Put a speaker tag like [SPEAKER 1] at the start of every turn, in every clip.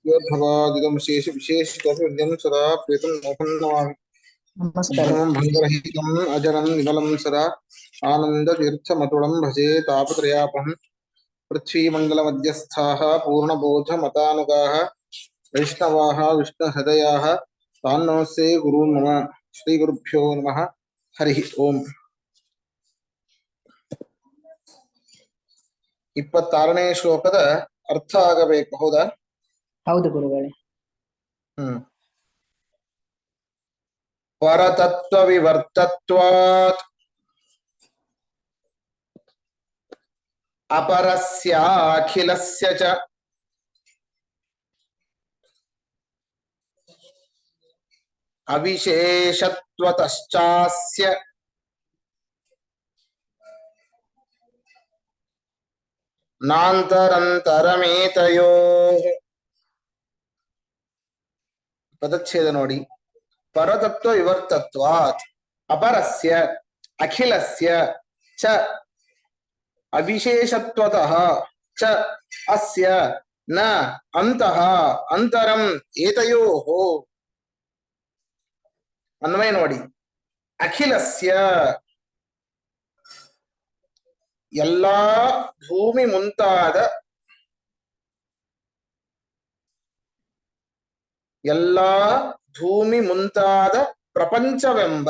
[SPEAKER 1] भगवादिदं शेष विशेषतोऽन्यं सदा प्रेतं मोहं नमामि।
[SPEAKER 2] नमस्कार
[SPEAKER 1] भङ्गरहितम् अजरं विमलं सदा आनन्दतीर्थमतुलं भजे तापत्रयापहम्। पृथ्वीमण्डलमध्यस्थाः पूर्णबोधमतानुगाः वैष्णवाः विष्णुहृदयाः तान् नमस्ते गुरून् मम। श्रीगुरुभ्यो नमः। हरिः ओम्। 26ನೇ ಶ್ಲೋಕದ ಅರ್ಥ ಆಗಬೇಕು, ಹೌದಾ?
[SPEAKER 2] ಹೌದು ಗುರುಗಳೇ.
[SPEAKER 1] ಪರತತ್ವ ವಿವರ್ತತ್ವಾತ್ ಅಪರಸ್ಯ ಅಖಿಲಸ್ಯ ಚ ಅವಿಶೇಷತ್ವತಶ್ಚಾಸ್ಯ ನಾಂತರಂತರಮೇತಯೋಃ. ಪದಚ್ಛೇದ ನೋಡಿ. ಪರತತ್ವ ವಿವರ್ತತ್ವಾತ್ ಅಪರಸ್ಯ ಅಖಿಲಸ್ಯ ಚ ಅವಿಶೇಷತ್ವತಃ ಚ ಅಸ್ಯ ನ ಅಂತಃ ಅಂತರಂ ಏತಯೋಃ. ಅನ್ವಯ ನೋಡಿ. ಅಖಿಲಸ್ಯ ಎಲ್ಲಾ ಭೂಮಿ ಮುಂತಾದ ಪ್ರಪಂಚವೆಂಬ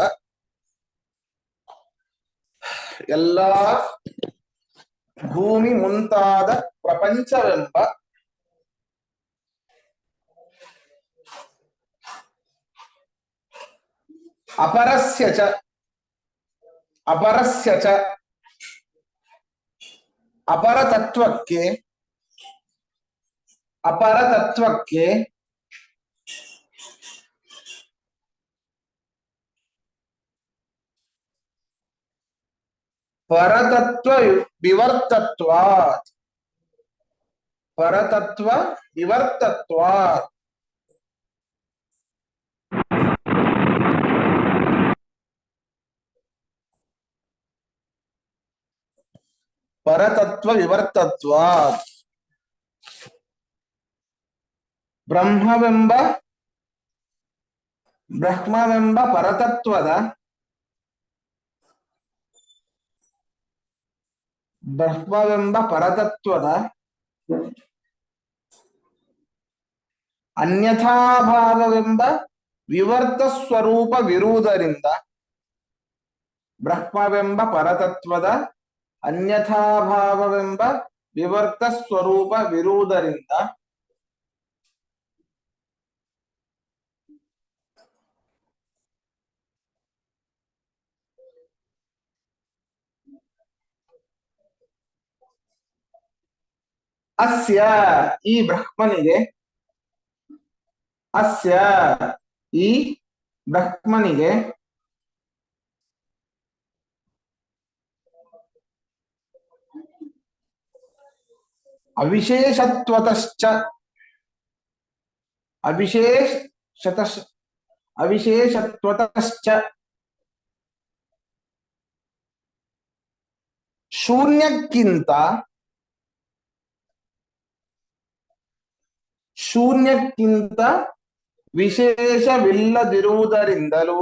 [SPEAKER 1] ಅಪರಸ್ಯ ಚ ಅಪರತತ್ವಕ್ಕೆ ಪರತತ್ವ ವಿವರ್ತತ್ವಾತ್ ಬ್ರಹ್ಮವೆಂಬ ಪರತತ್ವದ ಅನ್ಯಥಾಭಾವವೆಂಬ ವಿವರ್ತ ಸ್ವರೂಪವಿರುವುದರಿಂದ ಬ್ರಹ್ಮವೆಂಬ ಪರತತ್ವದ ಅನ್ಯಥಾಭಾವವೆಂಬ ವಿವರ್ತ ಸ್ವರೂಪವಿರುವುದರಿಂದ ಅಸ್ಯ ಈ ಬ್ರಹ್ಮನಿಗೆ ಅವಿಶೇಷತ್ವತಶ್ಚ ಶೂನ್ಯಕ್ಕಿಂತ ವಿಶೇಷವಿಲ್ಲದಿರುವುದರಿಂದಲೂ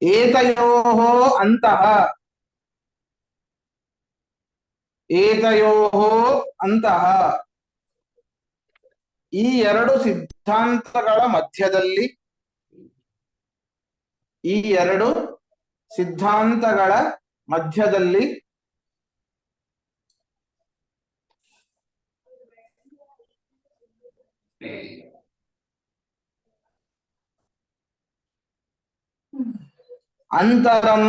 [SPEAKER 1] ಏತಯೋಃ ಅಂತಃ ಈ ಎರಡು ಸಿದ್ಧಾಂತಗಳ ಮಧ್ಯದಲ್ಲಿ ಅಂತರಂ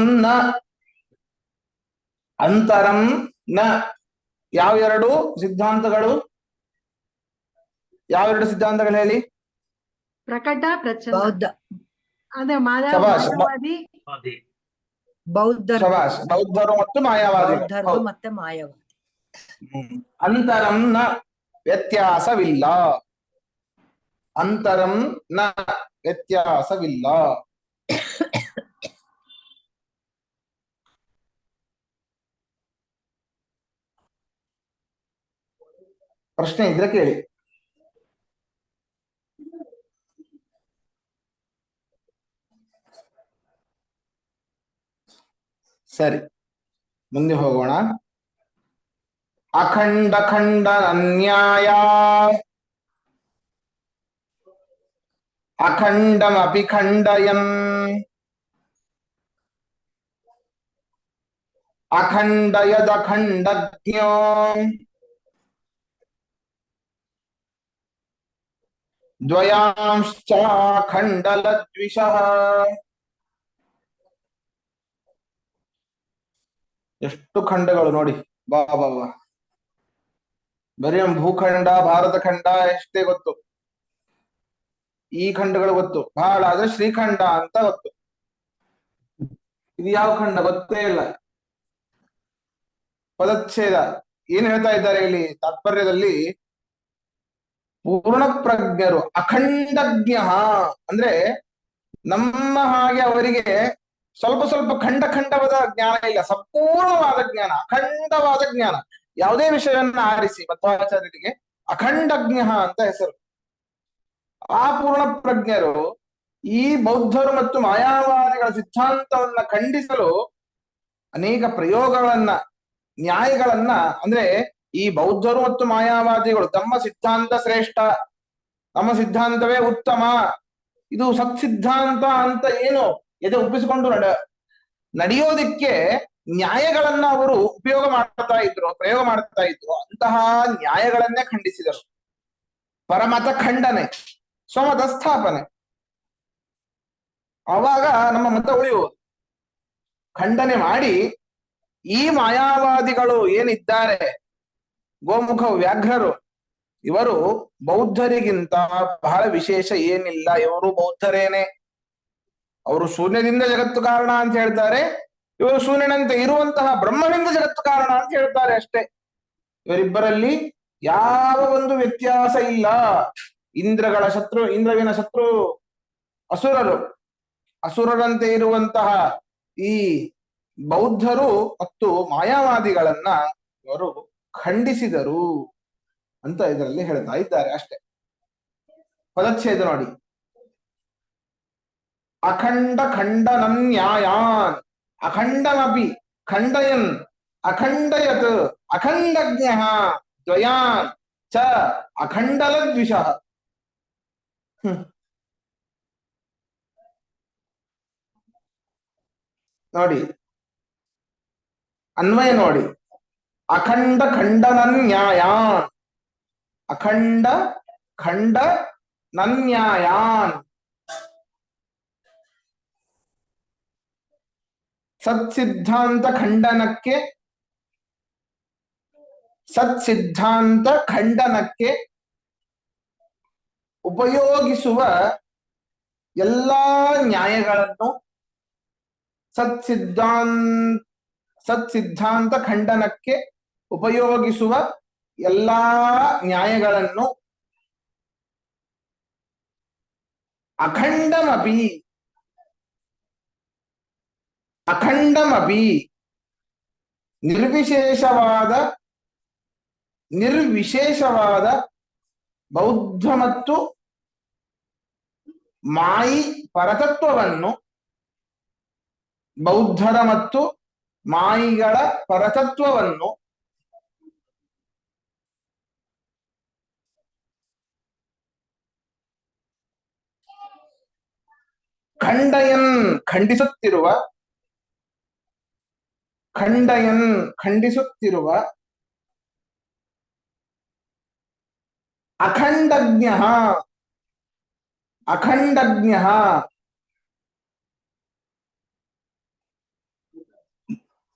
[SPEAKER 1] ನ ಯಾವೆರಡು ಸಿದ್ಧಾಂತಗಳು ಹೇಳಿ?
[SPEAKER 3] ಪ್ರಕಟ ಪ್ರಚಂಡ.
[SPEAKER 2] ಬೌದ್ಧ.
[SPEAKER 3] ಅದೇ ಮಾನವವಾದಿ
[SPEAKER 2] ಬೌದ್ಧರು
[SPEAKER 1] ಶಬಾಷ್, ಬೌದ್ಧರು ಮತ್ತು ಮಾಯಾವಾದಿಗಳು.
[SPEAKER 2] ಬೌದ್ಧರದು
[SPEAKER 1] ಹೌದು.
[SPEAKER 2] ಮತ್ತೆ ಮಾಯವಾದಿ.
[SPEAKER 1] ಅಂತರಂ ನ ವ್ಯತ್ಯಾಸವಿಲ್ಲ. ಅಂತರಂ ನ ವ್ಯತ್ಯಾಸವಿಲ್ಲ. ಪ್ರಶ್ನೆ ಇದ್ರೆ ಕೇಳಿ. ಸರಿ, ಮುಂದೆ ಹೋಗೋಣ. ಅಖಂಡ ಖಂಡ ಅನ್ಯಾಯ ಅಖಂಡಮಪಿ ಖಂಡಯನ್ ಅಖಂಡಯದಖಂಡಜ್ಞೋ ದ್ವಯಾಂಶ್ಚಾಖಂಡಲದ್ವಿಷಃ. ಎಷ್ಟು ಖಂಡಗಳು ನೋಡಿ. ಬಾ ಬಾ ಬಾ, ಬರೀ ಭೂಖಂಡ, ಭಾರತ ಖಂಡ ಎಷ್ಟೇ ಗೊತ್ತು. ಈ ಖಂಡಗಳು ಗೊತ್ತು, ಬಹಳ ಆದ್ರೆ ಶ್ರೀಖಂಡ ಅಂತ ಗೊತ್ತು. ಇದು ಯಾವ ಖಂಡ ಗೊತ್ತೇ ಇಲ್ಲ. ಪದಚ್ಛೇದ ಏನ್ ಹೇಳ್ತಾ ಇದ್ದಾರೆ ಇಲ್ಲಿ ತಾತ್ಪರ್ಯದಲ್ಲಿ? ಪೂರ್ಣ ಪ್ರಜ್ಞರು ಅಖಂಡಜ್ಞ ಅಂದ್ರೆ ನಮ್ಮ ಹಾಗೆ ಅವರಿಗೆ ಸ್ವಲ್ಪ ಸ್ವಲ್ಪ ಖಂಡ ಖಂಡವಾದ ಜ್ಞಾನ ಇಲ್ಲ, ಸಂಪೂರ್ಣವಾದ ಜ್ಞಾನ, ಅಖಂಡವಾದ ಜ್ಞಾನ. ಯಾವುದೇ ವಿಷಯವನ್ನ ಆರಿಸಿ ಮಧ್ವಾಚಾರ್ಯರಿಗೆ ಅಖಂಡಜ್ಞ ಅಂತ ಹೆಸರು. ಆ ಪೂರ್ಣ ಪ್ರಜ್ಞರು ಈ ಬೌದ್ಧರು ಮತ್ತು ಮಾಯಾವಾದಿಗಳ ಸಿದ್ಧಾಂತವನ್ನ ಖಂಡಿಸಲು ಅನೇಕ ಪ್ರಯೋಗಗಳನ್ನ, ನ್ಯಾಯಗಳನ್ನ, ಅಂದ್ರೆ ಈ ಬೌದ್ಧರು ಮತ್ತು ಮಾಯಾವಾದಿಗಳು ತಮ್ಮ ಸಿದ್ಧಾಂತ ಶ್ರೇಷ್ಠ, ನಮ್ಮ ಸಿದ್ಧಾಂತವೇ ಉತ್ತಮ, ಇದು ಸತ್ ಸಿದ್ಧಾಂತ ಅಂತ ಏನು ಎದೆ ಒಪ್ಪಿಸಿಕೊಂಡು ನಡೆಯೋದಿಕ್ಕೆ ನ್ಯಾಯಗಳನ್ನ ಅವರು ಉಪಯೋಗ ಮಾಡ್ತಾ ಇದ್ರು, ಪ್ರಯೋಗ ಮಾಡ್ತಾ ಇದ್ರು. ಅಂತಹ ನ್ಯಾಯಗಳನ್ನೇ ಖಂಡಿಸಿದರು. ಪರಮತ ಖಂಡನೆ, ಸ್ವಮತ ಸ್ಥಾಪನೆ, ಆವಾಗ ನಮ್ಮ ಮತ ಉಳಿಯುವುದು. ಖಂಡನೆ ಮಾಡಿ ಈ ಮಾಯಾವಾದಿಗಳು ಏನಿದ್ದಾರೆ, ಗೋಮುಖ ವ್ಯಾಘ್ರರು, ಇವರು ಬೌದ್ಧರಿಗಿಂತ ಬಹಳ ವಿಶೇಷ ಏನಿಲ್ಲ, ಇವರು ಬೌದ್ಧರೇನೆ. ಅವರು ಶೂನ್ಯದಿಂದ ಜಗತ್ತು ಕಾರಣ ಅಂತ ಹೇಳ್ತಾರೆ, ಇವರು ಶೂನ್ಯನಂತೆ ಇರುವಂತಹ ಬ್ರಹ್ಮನಿಂದ ಜಗತ್ತು ಕಾರಣ ಅಂತ ಹೇಳ್ತಾರೆ ಅಷ್ಟೇ. ಇವರಿಬ್ಬರಲ್ಲಿ ಯಾವ ಒಂದು ವ್ಯತ್ಯಾಸ ಇಲ್ಲ. ಇಂದ್ರಗಳ ಶತ್ರು, ಇಂದ್ರವಿನ ಶತ್ರು ಅಸುರರು, ಅಸುರರಂತೆ ಇರುವಂತಹ ಈ ಬೌದ್ಧರು ಮತ್ತು ಮಾಯಾವಾದಿಗಳನ್ನ ಇವರು ಖಂಡಿಸಿದರು ಅಂತ ಇದರಲ್ಲಿ ಹೇಳ್ತಾ ಇದ್ದಾರೆ ಅಷ್ಟೇ. ಪದಚ್ಛೇದ ನೋಡಿ. ಅಖಂಡ ಖಂಡನನ್ಯಾಯಾನ್ ಅಖಂಡಮಪಿ ಖಂಡಯನ್ ಅಖಂಡಯತ್ ಅಖಂಡಜ್ಞ ದ್ವಯಾನ್ ಚ ಅಖಂಡಲದ್ವಿಷಃ. ನೋಡಿ ಅನ್ವಯ ನೋಡಿ. ಅಖಂಡ ಖಂಡನನ್ಯಾಯಾನ್ ಅಖಂಡ ಖಂಡ ನನ್ಯಾಯಾನ್ ಸತ್ಸಿದ್ಧಾಂತ ಖಂಡನಕ್ಕೆ, ಸತ್ಸಿದ್ಧಾಂತ ಖಂಡನಕ್ಕೆ ಉಪಯೋಗಿಸುವ ಎಲ್ಲಾ ನ್ಯಾಯಗಳನ್ನು, ಸತ್ಸಿದ್ಧಾಂತ ಖಂಡನಕ್ಕೆ ಉಪಯೋಗಿಸುವ ಎಲ್ಲಾ ನ್ಯಾಯಗಳನ್ನು ಅಖಂಡಮಪಿ ನಿರ್ವಿಶೇಷವಾದ ಬೌದ್ಧ ಮತ್ತು ಮಾಯಿ ಪರತತ್ವವನ್ನು, ಬೌದ್ಧರ ಮತ್ತು ಮಾಯಿಗಳ ಪರತತ್ವವನ್ನು ಖಂಡಿಸುತ್ತಿರುವ ಅಖಂಡಜ್ಞ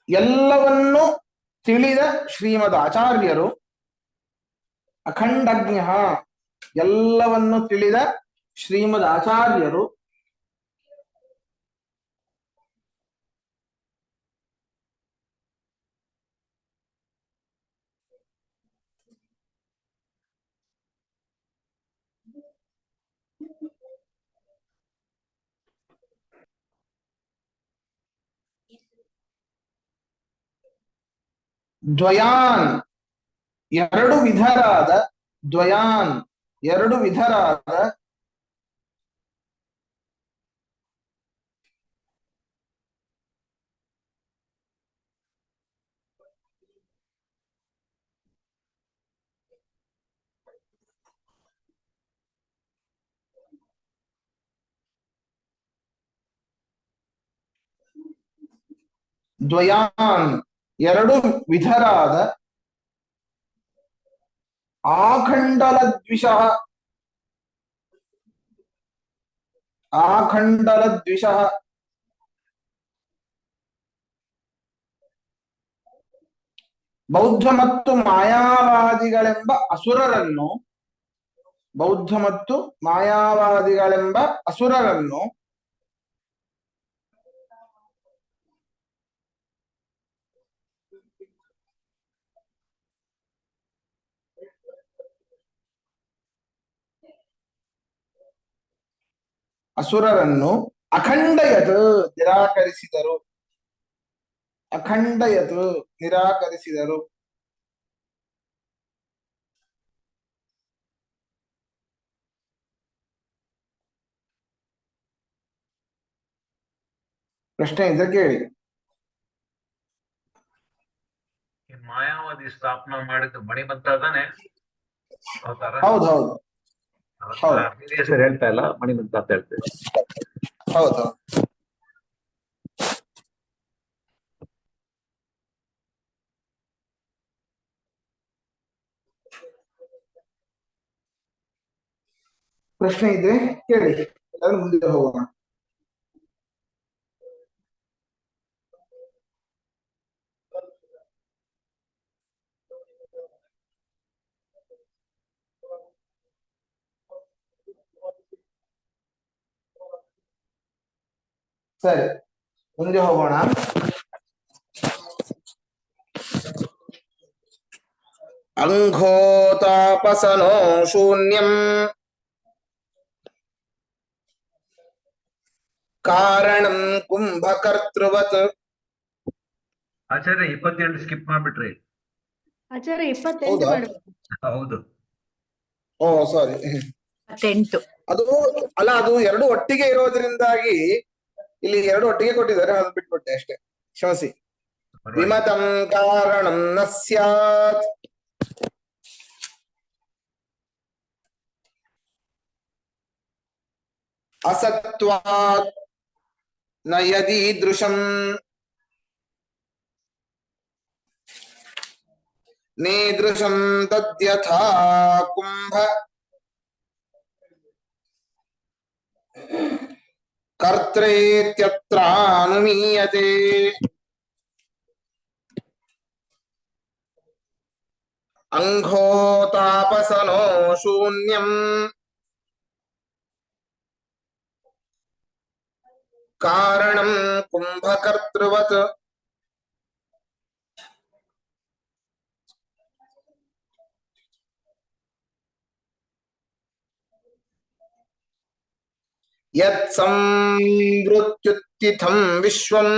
[SPEAKER 1] ಎಲ್ಲವನ್ನು ತಿಳಿದ ಶ್ರೀಮದ್ ಆಚಾರ್ಯರು, ಅಖಂಡಜ್ಞ ಎಲ್ಲವನ್ನು ತಿಳಿದ ಶ್ರೀಮದ್ ಆಚಾರ್ಯರು ದ್ವಯಾನ್ ಎರಡು ವಿಧರಾದ, ದ್ವಯಾನ್ ಎರಡು ವಿಧರಾದ, ದ್ವಯಾನ್ ಎರಡು ವಿಧರಾದ, ಆಖಂಡಲ ದ್ವಿಷಃ, ಆಖಂಡಲ ದ್ವಿಷಃ, ಬೌದ್ಧ ಮತ್ತು ಮಾಯಾವಾದಿಗಳೆಂಬ ಅಸುರರನ್ನು, ಬೌದ್ಧ ಮತ್ತು ಮಾಯಾವಾದಿಗಳೆಂಬ ಅಸುರರನ್ನು ಅಸುರರನ್ನು ಅಖಂಡಯತ್ ನಿರಾಕರಿಸಿದರು, ಅಖಂಡಯತ್ ನಿರಾಕರಿಸಿದರು. ಪ್ರಶ್ನೆ ಇದ್ರೆ ಕೇಳಿ.
[SPEAKER 3] ಈ ಮಾಯಾವಾದಿ ಸ್ಥಾಪನಾ ಮಾಡಿದ್ದು ಮಣಿಮಂತ ಅದಾನೆ ಅವತಾರ.
[SPEAKER 1] ಹೌದು ಹೌದು ಹೌದು
[SPEAKER 3] ಹೆಸರು ಹೇಳ್ತಾ ಇಲ್ಲ, ಮಣಿಮಂತ ಅಂತ ಹೇಳ್ತೇವೆ.
[SPEAKER 1] ಹೌದು. ಪ್ರಶ್ನೆ ಇದ್ರೆ ಕೇಳಿ, ಅದನ್ನು ಮುಂದೆ ಹೋಗೋಣ. ಸರಿ, ಮುಂದೆ ಹೋಗೋಣ. ಅಂಘೋತಾಪಸನೋ ಶೂನ್ಯಂ ಕಾರಣಂ ಕುಂಭಕರ್ತೃವತ್.
[SPEAKER 3] ಆಚಾರ್ಯ 28 ಸ್ಕಿಪ್ ಮಾಡ್ಬಿಟ್ರಿ.
[SPEAKER 2] ಆಚಾರ್ಯ 28
[SPEAKER 1] ಹೌದಾ?
[SPEAKER 2] ಮಾಡ್ಬೇಕು.
[SPEAKER 3] ಹೌದು.
[SPEAKER 1] ಓ ಸಾರಿ,
[SPEAKER 2] 28.
[SPEAKER 1] ಅದು ಅಲ್ಲ, ಅದು ಎರಡು ಒಟ್ಟಿಗೆ ಇರೋದ್ರಿಂದಾಗಿ ಇಲ್ಲಿ ಎರಡು ಒಟ್ಟಿಗೆ ಕೊಟ್ಟಿದ್ದಾರೆ, ಅದು ಬಿಟ್ಬಿಟ್ಟೆ ಅಷ್ಟೇ, ಕ್ಷಮಿಸಿ. ವಿಮತಂ ಕಾರಣಂ ನ ಸ್ಯಾತ್, ಅಸತ್ವಾತ್ ನ ಯದೀದೃಶಂ ನೇದೃಶಂ ತದ್ಯಥಾ ಕುಂಭ ಕರ್ತೃತ್ಯತ್ರಾನುಮೀಯತೆ. ಅಂಘೋತಾಪಸನೋ ಶೂನ್ಯಂ ಕಾರಣಂ ಕುಂಭಕರ್ತೃವತ್. ಯತ್ ಸಂವೃತ್ಯುತ್ಥಿತಂ ವಿಶ್ವಂ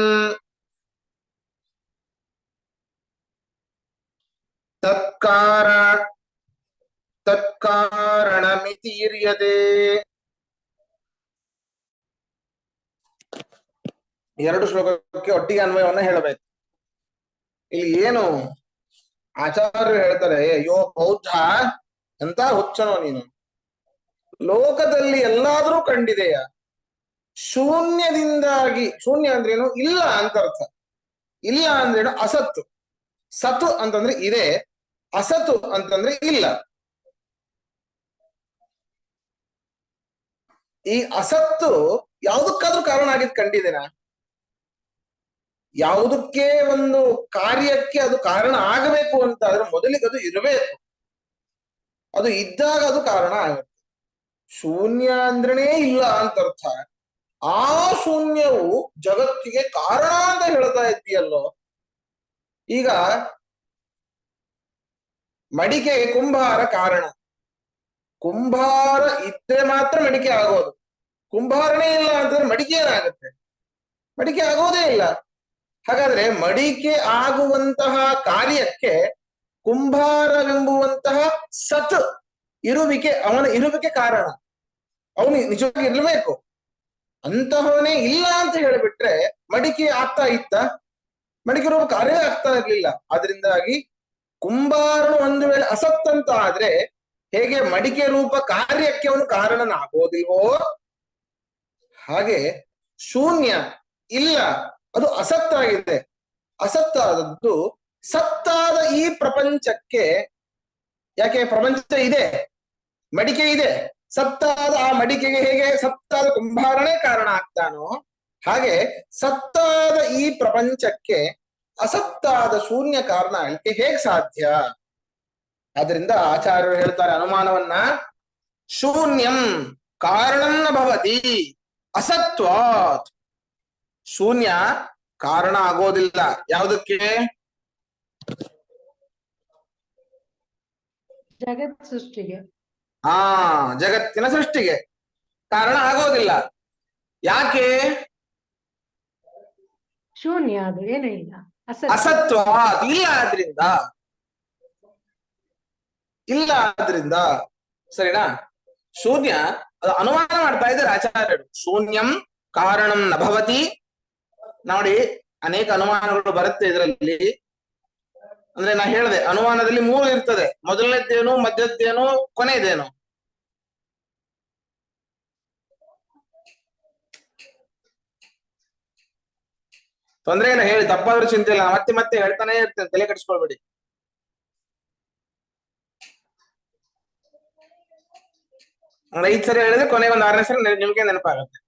[SPEAKER 1] ತತ್ಕಾರಣಮಿತೀರ್ಯತೆ. ಎರಡು ಶ್ಲೋಕಕ್ಕೆ ಒಟ್ಟಿಗೆ ಅನ್ವಯವನ್ನ ಹೇಳಬೇಕು. ಇಲ್ಲಿ ಏನು ಆಚಾರ್ಯರು ಹೇಳ್ತಾರೆ, ಅಯ್ಯೋ ಬೌದ್ಧ ಎಂತ ಹುಚ್ಚನೋ ನೀನು, ಲೋಕದಲ್ಲಿ ಎಲ್ಲಾದ್ರೂ ಕಂಡಿದೆಯಾ? ಶೂನ್ಯದಿಂದಾಗಿ, ಶೂನ್ಯ ಅಂದ್ರೇನು? ಇಲ್ಲ ಅಂತ ಅರ್ಥ. ಇಲ್ಲ ಅಂದ್ರೇನು? ಅಸತ್ತು. ಸತು ಅಂತಂದ್ರೆ ಇದೆ, ಅಸತು ಅಂತಂದ್ರೆ ಇಲ್ಲ. ಈ ಅಸತ್ತು ಯಾವುದಕ್ಕಾದ್ರೂ ಕಾರಣ ಆಗಿದ್ ಕಂಡಿದ್ದೇನಾ? ಯಾವುದಕ್ಕೆ ಒಂದು ಕಾರ್ಯಕ್ಕೆ ಅದು ಕಾರಣ ಆಗಬೇಕು ಅಂತ ಆದ್ರೆ ಮೊದಲಿಗೆ ಅದು ಇರಬೇಕು. ಅದು ಇದ್ದಾಗ ಅದು ಕಾರಣ ಆಗುತ್ತೆ. ಶೂನ್ಯ ಅಂದ್ರನೇ ಇಲ್ಲ ಅಂತ ಅರ್ಥ. ಆ ಶೂನ್ಯವು ಜಗತ್ತಿಗೆ ಕಾರಣ ಅಂತ ಹೇಳ್ತಾ ಇದ್ದೀಯಲ್ಲೋ. ಈಗ ಮಡಿಕೆ ಕುಂಬಾರ ಕಾರಣ, ಕುಂಬಾರ ಇದ್ರೆ ಮಾತ್ರ ಮಡಿಕೆ ಆಗೋದು. ಕುಂಬಾರನೇ ಇಲ್ಲ ಅಂತಂದ್ರೆ ಮಡಿಕೆ ಏನಾಗುತ್ತೆ? ಮಡಿಕೆ ಆಗೋದೇ ಇಲ್ಲ. ಹಾಗಾದ್ರೆ ಮಡಿಕೆ ಆಗುವಂತಹ ಕಾರ್ಯಕ್ಕೆ ಕುಂಭಾರವೆಂಬುವಂತಹ ಸತ್ ಇರುವಿಕೆ, ಅವನ ಇರುವಿಕೆ ಕಾರಣ. ಅವನು ನಿಜವಾಗಿ ಇರ್ಲೇಬೇಕು. ಅಂತಹವನೇ ಇಲ್ಲ ಅಂತ ಹೇಳಿಬಿಟ್ರೆ ಮಡಿಕೆ ಆಗ್ತಾ ಇತ್ತ? ಮಡಿಕೆ ರೂಪ ಕಾರ್ಯವೇ ಆಗ್ತಾ ಇರ್ಲಿಲ್ಲ. ಅದರಿಂದಾಗಿ ಕುಂಬಾರನು ಒಂದು ವೇಳೆ ಅಸತ್ ಅಂತ ಆದ್ರೆ ಹೇಗೆ ಮಡಿಕೆ ರೂಪ ಕಾರ್ಯಕ್ಕೆ ಅವನು ಕಾರಣನಾಗೋದಿಲ್ವೋ ಹಾಗೆ ಶೂನ್ಯ ಇಲ್ಲ, ಅದು ಅಸತ್ತಾಗಿದೆ. ಅಸತ್ತಾದದ್ದು ಸತ್ತಾದ ಈ ಪ್ರಪಂಚಕ್ಕೆ, ಯಾಕೆ ಪ್ರಪಂಚ ಇದೆ, ಮಡಿಕೆ ಇದೆ, ಸತ್ತಾದ ಆ ಮಡಿಕೆಗೆ ಹೇಗೆ ಸತ್ತಾದ ಕುಂಭಾರನೇ ಕಾರಣ ಆಗ್ತಾನೋ ಹಾಗೆ ಸತ್ತಾದ ಈ ಪ್ರಪಂಚಕ್ಕೆ ಅಸತ್ತಾದ ಶೂನ್ಯ ಕಾರಣ ಆಗಲಿಕ್ಕೆ ಹೇಗ್ ಸಾಧ್ಯ? ಆದ್ರಿಂದ ಆಚಾರ್ಯರು ಹೇಳ್ತಾರೆ ಅನುಮಾನವನ್ನ, ಶೂನ್ಯಂ ಕಾರಣಂ ನ ಭವತಿ ಅಸತ್ವಾತ್. ಶೂನ್ಯ ಕಾರಣ ಆಗೋದಿಲ್ಲ. ಯಾವುದಕ್ಕೆ?
[SPEAKER 2] ಜಗತ್ ಸೃಷ್ಟಿಗೆ.
[SPEAKER 1] ಜಗತ್ತಿನ ಸೃಷ್ಟಿಗೆ ಕಾರಣ ಆಗೋದಿಲ್ಲ. ಯಾಕೆ?
[SPEAKER 2] ಶೂನ್ಯ, ಅದು ಏನೂ ಇಲ್ಲ,
[SPEAKER 1] ಅಸತ್ವ ಇಲ್ಲ. ಆದ್ರಿಂದ ಸರಿನಾ? ಶೂನ್ಯ, ಅದು ಅನುಮಾನ ಮಾಡ್ತಾ ಇದ್ದಾರೆ ಆಚಾರ್ಯರು. ಶೂನ್ಯಂ ಕಾರಣಂ ನ ಭವತಿ. ನೋಡಿ, ಅನೇಕ ಅನುಮಾನಗಳು ಬರುತ್ತೆ ಇದರಲ್ಲಿ. ಅಂದ್ರೆ ನಾ ಹೇಳಿದೆ ಅನುಮಾನದಲ್ಲಿ 3 ಇರ್ತದೆ. ಮೊದಲನೇದ್ದೇನು, ಮಧ್ಯದ್ದೇನು, ಕೊನೆಯದೇನು. ತೊಂದ್ರೆ ಇಲ್ಲ, ಹೇಳಿ, ತಪ್ಪಾದ್ರೂ ಚಿಂತೆ ಇಲ್ಲ. ಮತ್ತೆ ಮತ್ತೆ ಹೇಳ್ತಾನೆ ಇರ್ತೇನೆ, ತಲೆ ಕೆಡಿಸ್ಕೊಳ್ಬೇಡಿ. ಒಂದು 5 ಸರಿ ಹೇಳಿದ್ರೆ ಕೊನೆಗೆ ಒಂದು 6ನೇ ಸರಿ ನಿಮ್ಗೆ ನೆನಪಾಗುತ್ತೆ.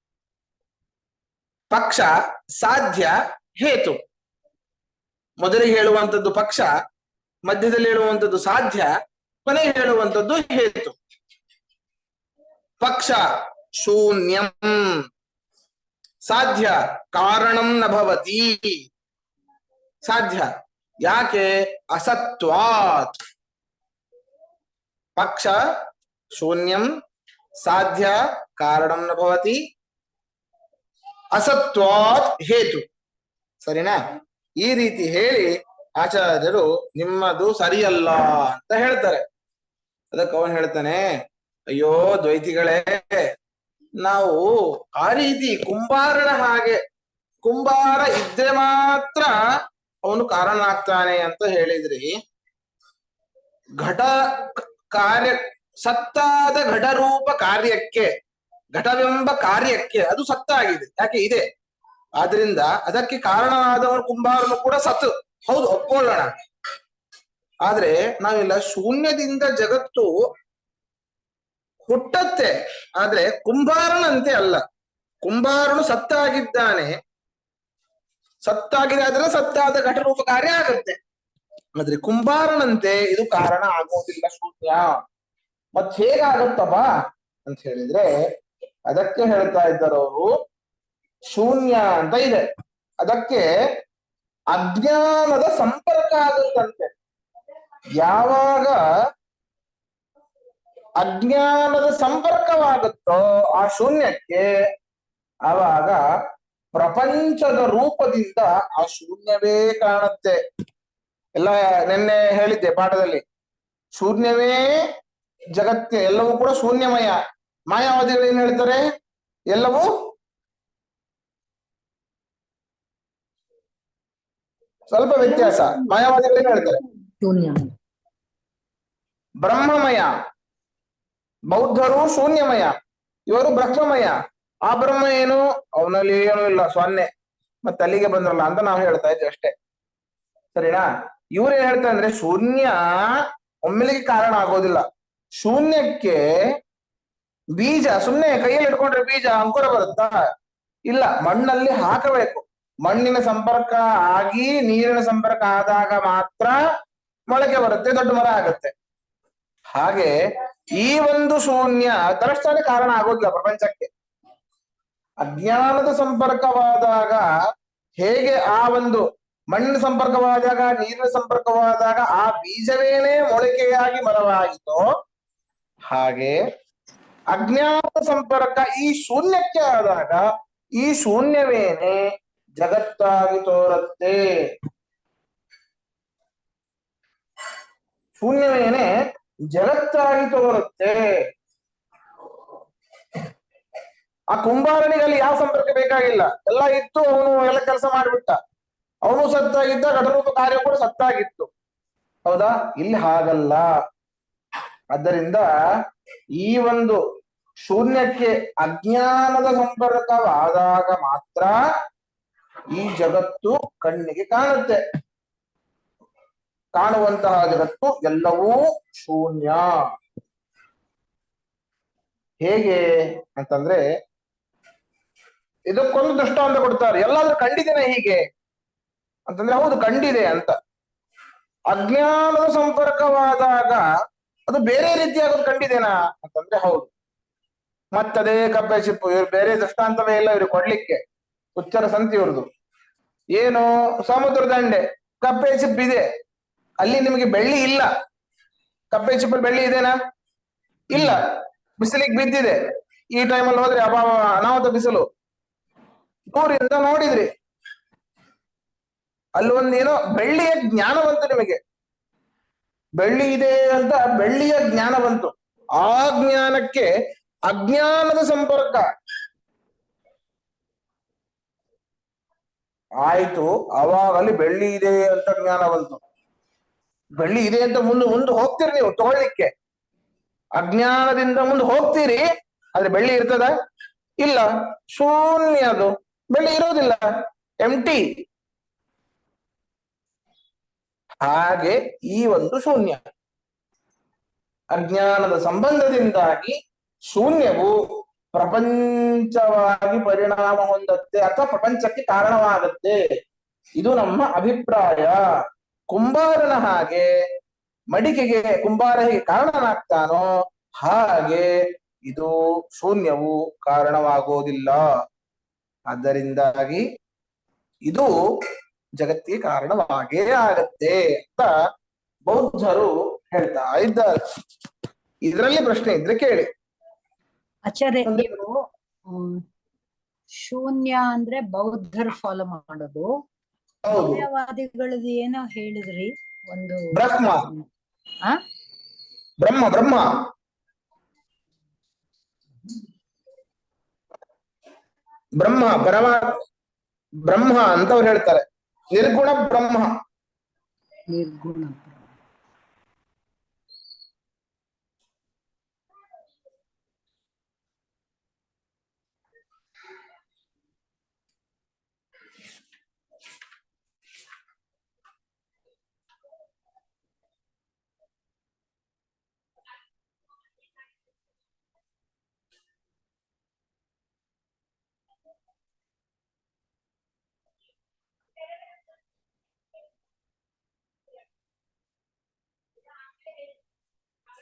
[SPEAKER 1] ಪಕ್ಷ, ಸಾಧ್ಯ, ಹೇತು. ಮೊದಲಿಗೆ ಹೇಳುವಂಥದ್ದು ಪಕ್ಷ, ಮಧ್ಯದಲ್ಲಿ ಹೇಳುವಂಥದ್ದು ಸಾಧ್ಯ, ಕೊನೆಗೆ ಹೇಳುವಂಥದ್ದು ಹೇತು. ಪಕ್ಷ ಶೂನ್ಯಂ, ಸಾಧ್ಯ ಕಾರಣಂ ನ ಭವತಿ. ಸಾಧ್ಯ ಯಾಕೆ? ಅಸತ್ವಾತ್. ಪಕ್ಷ ಶೂನ್ಯಂ, ಸಾಧ್ಯ ಕಾರಣಂ ನ ಭವತಿ, ಅಸತ್ವಾತ್ ಹೇತು. ಸರಿನಾ? ಈ ರೀತಿ ಹೇಳಿ ಆಚಾರ್ಯರು ನಿಮ್ಮದು ಸರಿಯಲ್ಲ ಅಂತ ಹೇಳ್ತಾರೆ. ಅದಕ್ಕೆ ಅವನು ಹೇಳ್ತಾನೆ, ಅಯ್ಯೋ ದ್ವೈತಿಗಳೇ, ನಾವು ಆ ರೀತಿ ಕುಂಬಾರನ ಹಾಗೆ, ಕುಂಬಾರ ಇದ್ರೆ ಮಾತ್ರ ಅವನು ಕಾರಣ ಆಗ್ತಾನೆ ಅಂತ ಹೇಳಿದ್ರಿ. ಘಟ ಕಾರ್ಯ, ಸತ್ತಾದ ಘಟರೂಪ ಕಾರ್ಯಕ್ಕೆ, ಘಟವೆಂಬ ಕಾರ್ಯಕ್ಕೆ ಅದು ಸತ್ತಾಗಿದೆ. ಯಾಕೆ? ಇದೆ. ಆದ್ರಿಂದ ಅದಕ್ಕೆ ಕಾರಣನಾದವನು ಕುಂಬಾರನು ಕೂಡ ಸತ್ತು, ಹೌದು, ಒಪ್ಕೊಳ್ಳೋಣ. ಆದ್ರೆ ನಾವಿಲ್ಲ, ಶೂನ್ಯದಿಂದ ಜಗತ್ತು ಹುಟ್ಟತ್ತೆ, ಆದ್ರೆ ಕುಂಬಾರನಂತೆ ಅಲ್ಲ. ಕುಂಬಾರನು ಸತ್ತಾಗಿದ್ದಾನೆ, ಸತ್ತಾಗಿದೆ, ಆದ್ರೆ ಸತ್ತಾದ ಘಟರೂಪ ಕಾರ್ಯ ಆಗುತ್ತೆ. ಆದ್ರೆ ಕುಂಬಾರನಂತೆ ಇದು ಕಾರಣ ಆಗೋದಿಲ್ಲ, ಶೂನ್ಯ. ಮತ್ ಹೇಗಾಗತ್ತಪ್ಪ ಅಂತ ಹೇಳಿದ್ರೆ ಅದಕ್ಕೆ ಹೇಳ್ತಾ ಇದ್ದಾರೆ ಅವರು, ಶೂನ್ಯ ಅಂತ ಇದೆ, ಅದಕ್ಕೆ ಅಜ್ಞಾನದ ಸಂಪರ್ಕ ಆಗುತ್ತಂತೆ. ಯಾವಾಗ ಅಜ್ಞಾನದ ಸಂಪರ್ಕವಾಗುತ್ತೋ ಆ ಶೂನ್ಯಕ್ಕೆ, ಆವಾಗ ಪ್ರಪಂಚದ ರೂಪದಿಂದ ಆ ಶೂನ್ಯವೇ ಕಾಣುತ್ತೆ. ಎಲ್ಲ ನಿನ್ನೆ ಹೇಳಿದ್ದೆ ಪಾಠದಲ್ಲಿ, ಶೂನ್ಯವೇ ಜಗತ್ತೇ, ಎಲ್ಲವೂ ಕೂಡ ಶೂನ್ಯಮಯ. ಮಾಯಾವಾದಿಗಳು ಏನ್ ಹೇಳ್ತಾರೆ? ಎಲ್ಲವೂ ಸ್ವಲ್ಪ ವ್ಯತ್ಯಾಸ. ಮಾಯಾವಾದಿಗಳು ಏನ್ ಹೇಳ್ತಾರೆ? ಬ್ರಹ್ಮಮಯ. ಬೌದ್ಧರು ಶೂನ್ಯಮಯ, ಇವರು ಬ್ರಹ್ಮಮಯ. ಆ ಬ್ರಹ್ಮ ಏನು? ಅವನಲ್ಲಿ ಏನೂ ಇಲ್ಲ, ಸೊನ್ನೆ. ಮತ್ತೆ ಅಲ್ಲಿಗೆ ಬಂದ್ರಲ್ಲ ಅಂತ ನಾವು ಹೇಳ್ತಾ ಇದ್ವಿ ಅಷ್ಟೇ. ಸರಿನಾ? ಇವ್ರೇನ್ ಹೇಳ್ತಾರೆ ಅಂದ್ರೆ, ಶೂನ್ಯ ಒಮ್ಮೆಲಿಗೆ ಕಾರಣ ಆಗೋದಿಲ್ಲ. ಶೂನ್ಯಕ್ಕೆ ಬೀಜ, ಸುಮ್ನೆ ಕೈಯಲ್ಲಿ ಇಟ್ಕೊಂಡ್ರೆ ಬೀಜ ಅಂಕುರ ಬರುತ್ತಾ? ಇಲ್ಲ, ಮಣ್ಣಲ್ಲಿ ಹಾಕಬೇಕು. ಮಣ್ಣಿನ ಸಂಪರ್ಕ ಆಗಿ ನೀರಿನ ಸಂಪರ್ಕ ಆದಾಗ ಮಾತ್ರ ಮೊಳಕೆ ಬರುತ್ತೆ, ದೊಡ್ಡ ಮರ ಆಗುತ್ತೆ. ಹಾಗೆ ಈ ಒಂದು ಶೂನ್ಯ ತರಷ್ಟಾನೆ ಕಾರಣ ಆಗೋದಿಲ್ಲ ಪ್ರಪಂಚಕ್ಕೆ. ಅಜ್ಞಾನದ ಸಂಪರ್ಕವಾದಾಗ ಹೇಗೆ ಆ ಒಂದು ಮಣ್ಣಿನ ಸಂಪರ್ಕವಾದಾಗ, ನೀರಿನ ಸಂಪರ್ಕವಾದಾಗ ಆ ಬೀಜವೇನೇ ಮೊಳಕೆಯಾಗಿ ಮರವಾಯಿತೋ, ಹಾಗೆ ಅಜ್ಞಾನದ ಸಂಪರ್ಕ ಈ ಶೂನ್ಯಕ್ಕೆ ಆದಾಗ ಈ ಶೂನ್ಯವೇನೆ ಜಗತ್ತಾಗಿ ತೋರುತ್ತೆ. ಶೂನ್ಯವೇನೆ ಜಗತ್ತಾಗಿ ತೋರುತ್ತೆ. ಆ ಕುಂಬಾರನಿಗೆ ಅಲ್ಲಿ ಯಾವ ಸಂಪರ್ಕ ಬೇಕಾಗಿಲ್ಲ, ಎಲ್ಲ ಇತ್ತು, ಅವನು ಎಲ್ಲ ಕೆಲಸ ಮಾಡಿಬಿಟ್ಟ, ಅವನು ಸತ್ತಾಗಿದ್ದ, ಘಟರೂಪ ಕಾರ್ಯ ಕೂಡ ಸತ್ತಾಗಿತ್ತು. ಹೌದಾ? ಇಲ್ಲಿ ಹಾಗಲ್ಲ. ಆದ್ದರಿಂದ ಈ ಒಂದು ಶೂನ್ಯಕ್ಕೆ ಅಜ್ಞಾನದ ಸಂಪರ್ಕವಾದಾಗ ಮಾತ್ರ ಈ ಜಗತ್ತು ಕಣ್ಣಿಗೆ ಕಾಣುತ್ತೆ. ಕಾಣುವಂತಹ ಜಗತ್ತು ಎಲ್ಲವೂ ಶೂನ್ಯ. ಹೇಗೆ ಅಂತಂದ್ರೆ, ಇದಕ್ಕೊಂದು ದೃಷ್ಟಾಂತ ಕೊಡ್ತಾರೆ. ಎಲ್ಲಾದ್ರೂ ಕಂಡಿದ್ದೇನೆ ಹೀಗೆ ಅಂತಂದ್ರೆ, ಹೌದು ಕಂಡಿದೆ ಅಂತ. ಅಜ್ಞಾನದ ಸಂಪರ್ಕವಾದಾಗ ಅದು ಬೇರೆ ರೀತಿಯಾಗೋದು ಕಂಡಿದ್ದೇನಾ ಅಂತಂದ್ರೆ ಹೌದು. ಮತ್ತದೇ ಕಪ್ಪೆ ಚಿಪ್ಪು, ಇವ್ರು ಬೇರೆ ದೃಷ್ಟಾಂತವೇ ಇಲ್ಲ ಇವ್ರು ಕೊಡ್ಲಿಕ್ಕೆ. ಉಚ್ಚರ ಸಂತಿ ಇವ್ರದು. ಏನು? ಸಮುದ್ರ ದಂಡೆ, ಕಪ್ಪೆ ಚಿಪ್ಪು ಇದೆ, ಅಲ್ಲಿ ನಿಮಗೆ ಬೆಳ್ಳಿ ಇಲ್ಲ. ಕಪ್ಪೆ ಚಿಪ್ಪಲ್ಲಿ ಬೆಳ್ಳಿ ಇದೆನಾ? ಇಲ್ಲ. ಬಿಸಿಲಿಗೆ ಬಿದ್ದಿದೆ. ಈ ಟೈಮಲ್ಲಿ ಹೋದ್ರೆ ಅನಾಹುತ ಬಿಸಿಲು. ದೂರಿಂದ ನೋಡಿದ್ರಿ, ಅಲ್ಲಿ ಒಂದೇನೋ ಬೆಳ್ಳಿಯ ಜ್ಞಾನ ಬಂತು ನಿಮಗೆ. ಬೆಳ್ಳಿ ಇದೆ ಅಂತ ಬೆಳ್ಳಿಯ ಜ್ಞಾನ ಬಂತು. ಆ ಜ್ಞಾನಕ್ಕೆ ಅಜ್ಞಾನದ ಸಂಪರ್ಕ ಆಯ್ತು. ಅವಾಗಲ್ಲಿ ಬೆಳ್ಳಿ ಇದೆ ಅಂತ ಜ್ಞಾನ ಬಂತು. ಬೆಳ್ಳಿ ಇದೆ ಅಂತ ಮುಂದೆ ಹೋಗ್ತೀರಿ ನೀವು ತಗೊಳ್ಳಿಕ್ಕೆ. ಅಜ್ಞಾನದಿಂದ ಮುಂದೆ ಹೋಗ್ತೀರಿ, ಆದ್ರೆ ಬೆಳ್ಳಿ ಇರ್ತದ? ಇಲ್ಲ, ಶೂನ್ಯ. ಅದು ಬೆಳ್ಳಿ ಇರೋದಿಲ್ಲ, ಎಂಟಿ. ಹಾಗೆ ಈ ಒಂದು ಶೂನ್ಯ ಅಜ್ಞಾನದ ಸಂಬಂಧದಿಂದಾಗಿ ಶೂನ್ಯವು ಪ್ರಪಂಚವಾಗಿ ಪರಿಣಾಮ ಹೊಂದುತ್ತೆ, ಅಥವಾ ಪ್ರಪಂಚಕ್ಕೆ ಕಾರಣವಾಗುತ್ತೆ. ಇದು ನಮ್ಮ ಅಭಿಪ್ರಾಯ. ಕುಂಬಾರನ ಹಾಗೆ ಮಡಿಕೆಗೆ ಕುಂಬಾರ ಹೇಗೆ ಕಾರಣನಾಗ್ತಾನೋ ಹಾಗೆ ಇದು ಶೂನ್ಯವು ಕಾರಣವಾಗೋದಿಲ್ಲ. ಆದ್ದರಿಂದಾಗಿ ಇದು ಜಗತ್ತಿಗೆ ಕಾರಣವಾಗೇ ಆಗತ್ತೆ ಅಂತ ಬೌದ್ಧರು ಹೇಳ್ತಾ ಇದ್ದಾರೆ. ಇದರಲ್ಲಿ ಪ್ರಶ್ನೆ ಇದ್ರೆ ಕೇಳಿ.
[SPEAKER 4] ಆಚಾರ್ಯ, ನೀವು ಶೂನ್ಯ ಅಂದ್ರೆ ಬೌದ್ಧರು ಫಾಲೋ ಮಾಡೋದು.
[SPEAKER 1] ಹೌದು.
[SPEAKER 4] ಮಾಯಾವಾದಿಗಳದ್ದು ಏನೋ ಹೇಳಿದ್ರಿ ಒಂದು.
[SPEAKER 1] ಬ್ರಹ್ಮ
[SPEAKER 4] ಆ
[SPEAKER 1] ಬ್ರಹ್ಮ ಬ್ರಹ್ಮ ಬ್ರಹ್ಮ ಪರಮ ಬ್ರಹ್ಮ ಅಂತ ಅವ್ರು ಹೇಳ್ತಾರೆ. ನಿರ್ಗುಣ ಬ್ರಹ್ಮ.
[SPEAKER 4] ನಿರ್ಗುಣ.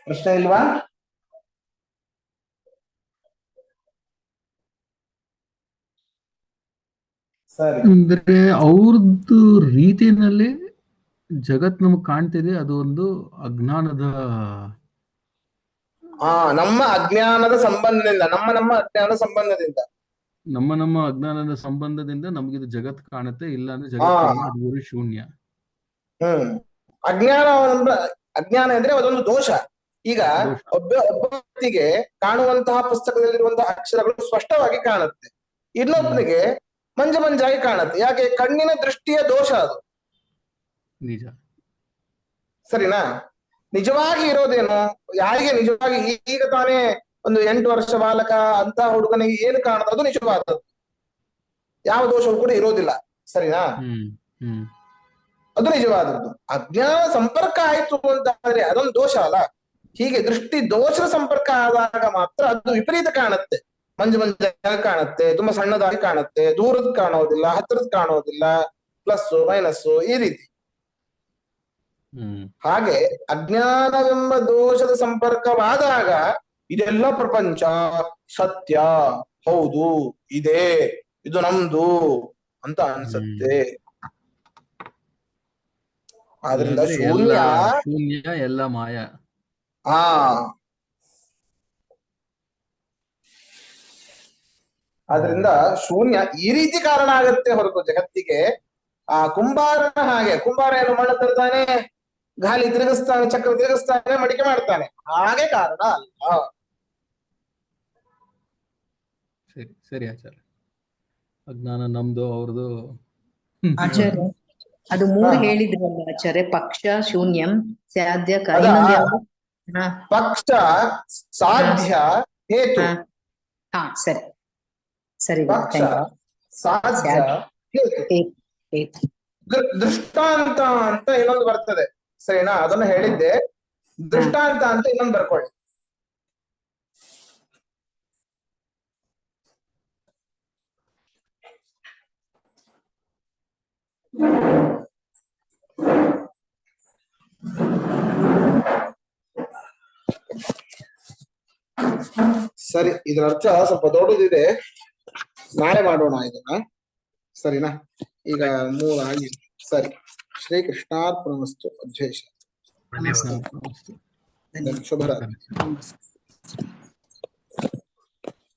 [SPEAKER 1] ಪ್ರಶ್ನೆ ಇಲ್ವಾ? ಸರಿ.
[SPEAKER 5] ಅಂದ್ರೆ ಅವ್ರದ್ದು ರೀತಿನಲ್ಲಿ ಜಗತ್ ನಮಗ್ ಕಾಣ್ತಿದೆ, ಅದು ಒಂದು ಅಜ್ಞಾನದ.
[SPEAKER 1] ನಮ್ಮ ಅಜ್ಞಾನದ ಸಂಬಂಧದಿಂದ, ನಮ್ಮ ಅಜ್ಞಾನದ ಸಂಬಂಧದಿಂದ
[SPEAKER 5] ನಮ್ಮ ಅಜ್ಞಾನದ ಸಂಬಂಧದಿಂದ ನಮಗಿದು ಜಗತ್ ಕಾಣುತ್ತೆ. ಇಲ್ಲ ಅಂದ್ರೆ ಜಗತ್ತಿಲ್ಲ, ಅದು ಬರೀ ಶೂನ್ಯ.
[SPEAKER 1] ಅಜ್ಞಾನ ಅಂದ್ರೆ ಅದೊಂದು ದೋಷ. ಈಗ ಒಬ್ಬ ವ್ಯಕ್ತಿಗೆ ಕಾಣುವಂತಹ ಪುಸ್ತಕದಲ್ಲಿರುವಂತಹ ಅಕ್ಷರಗಳು ಸ್ಪಷ್ಟವಾಗಿ ಕಾಣುತ್ತೆ, ಇನ್ನೊಬ್ಬನಿಗೆ ಮಂಜಾಗಿ ಕಾಣುತ್ತೆ. ಯಾಕೆ? ಕಣ್ಣಿನ ದೃಷ್ಟಿಯ ದೋಷ ಅದು.
[SPEAKER 5] ನಿಜ.
[SPEAKER 1] ಸರಿನಾ? ನಿಜವಾಗಿ ಇರೋದೇನು? ಯಾರಿಗೆ ನಿಜವಾಗಿ ಈಗ ತಾನೇ ಒಂದು 8 ವರ್ಷ ಬಾಲಕ ಅಂತ ಹುಡುಗನಿಗೆ ಏನು ಕಾಣುತ್ತೆ ಅದು ನಿಜವಾದದ್ದು, ಯಾವ ದೋಷವೂ ಕೂಡ ಇರೋದಿಲ್ಲ. ಸರಿನಾ? ಅದು ನಿಜವಾದದ್ದು. ಅಜ್ಞಾನ ಸಂಪರ್ಕ ಆಯ್ತು ಅಂತ ಆದ್ರೆ ಅದೊಂದು ದೋಷ ಅಲ್ಲ. ಹೀಗೆ ದೃಷ್ಟಿ ದೋಷದ ಸಂಪರ್ಕ ಆದಾಗ ಮಾತ್ರ ಅದು ವಿಪರೀತ ಕಾಣುತ್ತೆ. ಮಂಜಾಗಿ ಕಾಣುತ್ತೆ, ತುಂಬಾ ಸಣ್ಣದಾಗಿ ಕಾಣುತ್ತೆ, ದೂರದ ಕಾಣೋದಿಲ್ಲ, ಹತ್ತಿರದ ಕಾಣೋದಿಲ್ಲ, ಪ್ಲಸ್ ಮೈನಸ್ ಈ ರೀತಿ. ಹಾಗೆ ಅಜ್ಞಾನವೆಂಬ ದೋಷದ ಸಂಪರ್ಕವಾದಾಗ ಇದೆಲ್ಲ ಪ್ರಪಂಚ ಸತ್ಯ, ಹೌದು, ಇದೆ, ಇದು ನಮ್ದು ಅಂತ ಅನ್ಸುತ್ತೆ. ಆದ್ರಿಂದ ಶೂನ್ಯ
[SPEAKER 5] ಎಲ್ಲ ಮಾಯ.
[SPEAKER 1] ಆದ್ರಿಂದ ಶೂನ್ಯ ಈ ರೀತಿ ಕಾರಣ ಆಗತ್ತೆ ಹೊರತು ಜಗತ್ತಿಗೆ ಆ ಕುಂಬಾರನ ಹಾಗೆ, ಕುಂಬಾರ ಏನು ಮಣ್ಣು ತರ್ತಾನೆ, ಗಾಲಿ ತಿರುಗಿಸ್ತಾನೆ, ಚಕ್ರ ತಿರುಗಿಸ್ತಾನೆ, ಮಡಿಕೆ ಮಾಡ್ತಾನೆ, ಹಾಗೆ ಕಾರಣ ಅಲ್ಲ.
[SPEAKER 5] ಸರಿ ಸರಿ ಆಚಾರ್ಯ. ಅಜ್ಞಾನ ನಮ್ದು ಅವ್ರದ್ದು.
[SPEAKER 6] ಆಚಾರ್ಯ ಅದು 3
[SPEAKER 1] ಹಾ.
[SPEAKER 6] ಹೇಳಿದ್ರಲ್ಲ ಆಚಾರ್ಯ, ಪಕ್ಷ, ಶೂನ್ಯಂ, ಸಾಧ್ಯ,
[SPEAKER 1] ಅದಾ?
[SPEAKER 6] ಇನ್ನೊಂದು ಯಾವುದು? ಹಾ
[SPEAKER 1] ಪಕ್ಷ, ಸಾಧ್ಯ, ಹೇತು.
[SPEAKER 6] ಹಾ ಹಾ ಸರಿ ಸರಿ
[SPEAKER 1] ಪಕ್ಷ, ಸಾಧ್ಯ, ಹೇತು. ದೃಷ್ಟಾಂತ ಅಂತ ಇನ್ನೊಂದು ಬರ್ತದೆ, ಸರಿನಾ? ಅದನ್ನು ಹೇಳಿದ್ದೆ. ದೃಷ್ಟಾಂತ ಅಂತ ಇನ್ನೊಂದು ಬರ್ಕೊಳ್ಳಿ. ಸರಿ, ಇದರ ಅರ್ಥ ಸ್ವಲ್ಪ ದೊಡ್ಡದಿದೆ, ನಾಳೆ ಮಾಡೋಣ ಇದನ್ನ, ಸರಿನಾ? ಈಗ 3 ಆಗಿದೆ. ಸರಿ, ಶ್ರೀಕೃಷ್ಣಾರ್ಪಣಮಸ್ತು. ಅಧ್ಯಕ್ಷ
[SPEAKER 3] ಧನ್ಯವಾದ.
[SPEAKER 5] ನಮಸ್ತೆ.
[SPEAKER 1] ಶುಭರಾತ್ರಿ.
[SPEAKER 4] ನಮಸ್ಕಾರ.